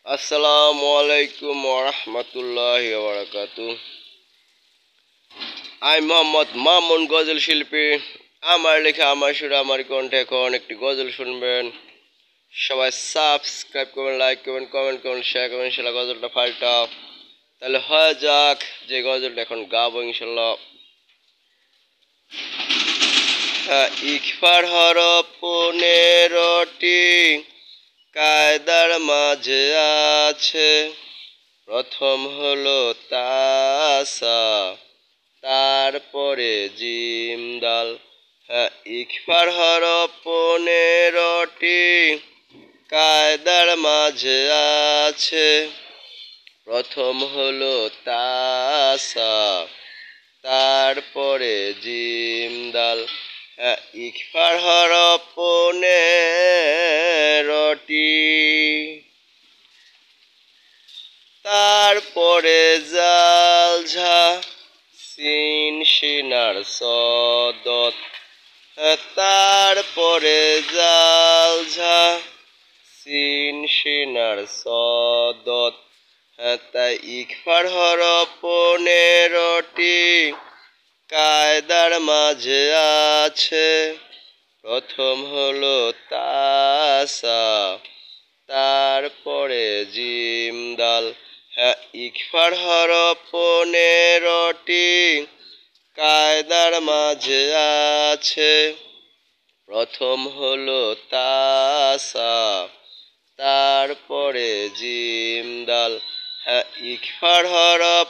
আসসালামু আলাইকুম ওয়া রাহমাতুল্লাহি ওয়া বারাকাতুহু। আমি মোহাম্মদ মামুন গজল শিল্পী। আমার লেখা, আমার সুর, আমার কণ্ঠে এখন একটি গজল শুনবেন। সবাই সাবস্ক্রাইব করবেন, লাইক করবেন, কমেন্ট করবেন, শেয়ার করবেন। ইনশাল্লাহ গজলটা ফালটা তাহলে হয়ে যাক যে গজলটা এখন গাবো ইনশাল্লাহ। ইকফার হরফ 15টি কায়দার মাঝে আছে। প্রথম হলো তাসা, তারপরে জিম দাল। ইকফার হরফ 15টি কায়দার মাঝে আছে। প্রথম হলো তাসা, তারপরে জিম দাল। ইকফার হরফ 15টি, তারপরে জাল ঝা সিন শিনার সদত। তারপরে জাল ঝা সিন শিনার সদত। তাই ইকফার হরফ 15টি কায়দার মাঝে আছে। প্রথম হলো তাসা, তারপরে জিম দাল। ইকফার হরফ 15টি কায়দার মাঝে আছে। প্রথম হলো তাসা, তারপরে জিম দাল। ইকফার হরফ